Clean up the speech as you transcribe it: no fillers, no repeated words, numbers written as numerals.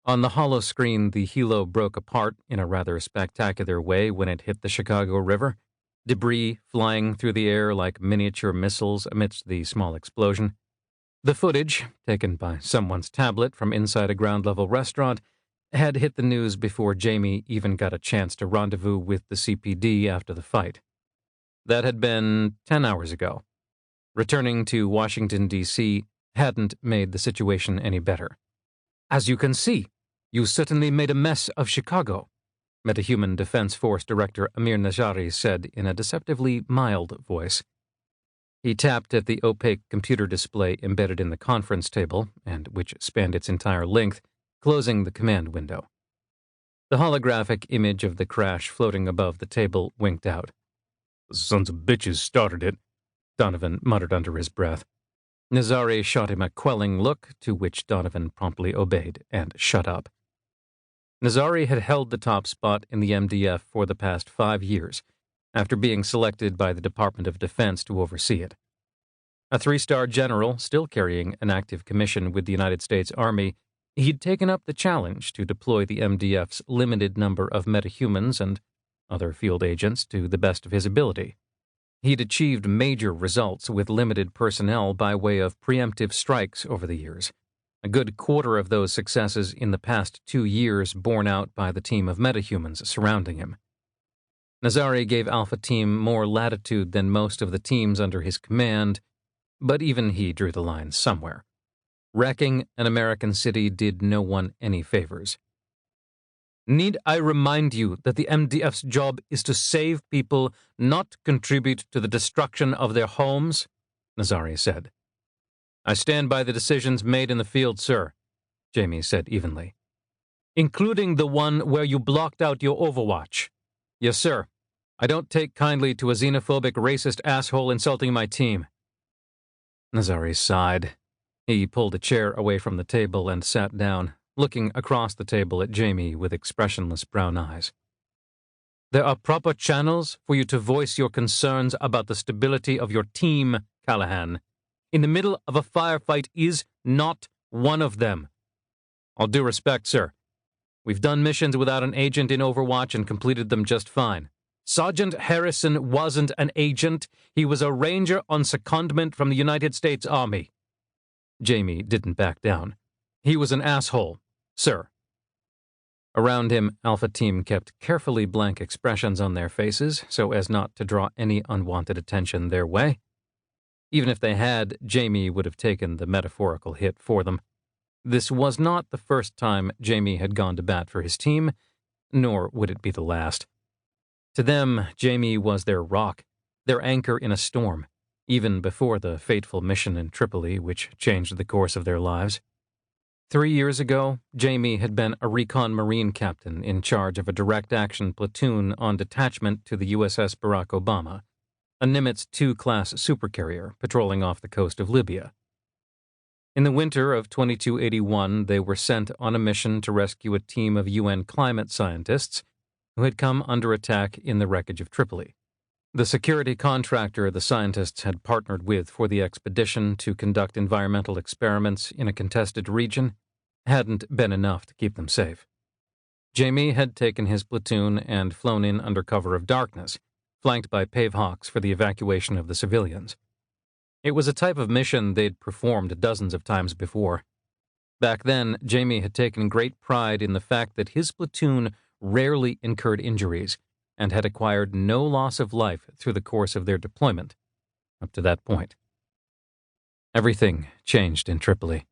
On the hollow screen, the helo broke apart in a rather spectacular way when it hit the Chicago River, debris flying through the air like miniature missiles amidst the small explosion. The footage, taken by someone's tablet from inside a ground-level restaurant, had hit the news before Jamie even got a chance to rendezvous with the CPD after the fight. That had been 10 hours ago. Returning to Washington, D.C. hadn't made the situation any better. "As you can see, you certainly made a mess of Chicago," Metahuman Defense Force Director Amir Najari said in a deceptively mild voice. He tapped at the opaque computer display embedded in the conference table, and which spanned its entire length, closing the command window. The holographic image of the crash floating above the table winked out. "The sons of bitches started it," Donovan muttered under his breath. Nazari shot him a quelling look, to which Donovan promptly obeyed and shut up. Nazari had held the top spot in the MDF for the past 5 years, after being selected by the Department of Defense to oversee it. A 3-star general, still carrying an active commission with the United States Army, he'd taken up the challenge to deploy the MDF's limited number of metahumans and other field agents to the best of his ability. He'd achieved major results with limited personnel by way of preemptive strikes over the years, a good quarter of those successes in the past 2 years borne out by the team of metahumans surrounding him. Nazari gave Alpha Team more latitude than most of the teams under his command, but even he drew the line somewhere. Wrecking an American city did no one any favors. "Need I remind you that the MDF's job is to save people, not contribute to the destruction of their homes?" Nazari said. "I stand by the decisions made in the field, sir," Jamie said evenly. "Including the one where you blocked out your Overwatch. Yes, sir. I don't take kindly to a xenophobic, racist asshole insulting my team." Nazari sighed. He pulled a chair away from the table and sat down, looking across the table at Jamie with expressionless brown eyes. "There are proper channels for you to voice your concerns about the stability of your team, Callahan. In the middle of a firefight is not one of them. All due respect, sir. We've done missions without an agent in Overwatch and completed them just fine. Sergeant Harrison wasn't an agent. He was a ranger on secondment from the United States Army." Jamie didn't back down. "He was an asshole, sir." Around him, Alpha Team kept carefully blank expressions on their faces so as not to draw any unwanted attention their way. Even if they had, Jamie would have taken the metaphorical hit for them. This was not the first time Jamie had gone to bat for his team, nor would it be the last. To them, Jamie was their rock, their anchor in a storm, even before the fateful mission in Tripoli, which changed the course of their lives. 3 years ago, Jamie had been a recon Marine captain in charge of a direct action platoon on detachment to the USS Barack Obama, a Nimitz II-class supercarrier patrolling off the coast of Libya. In the winter of 2281, they were sent on a mission to rescue a team of UN climate scientists who had come under attack in the wreckage of Tripoli. The security contractor the scientists had partnered with for the expedition to conduct environmental experiments in a contested region hadn't been enough to keep them safe. Jamie had taken his platoon and flown in under cover of darkness, flanked by Pavehawks for the evacuation of the civilians. It was a type of mission they'd performed dozens of times before. Back then, Jamie had taken great pride in the fact that his platoon rarely incurred injuries and had acquired no loss of life through the course of their deployment, up to that point. Everything changed in Tripoli.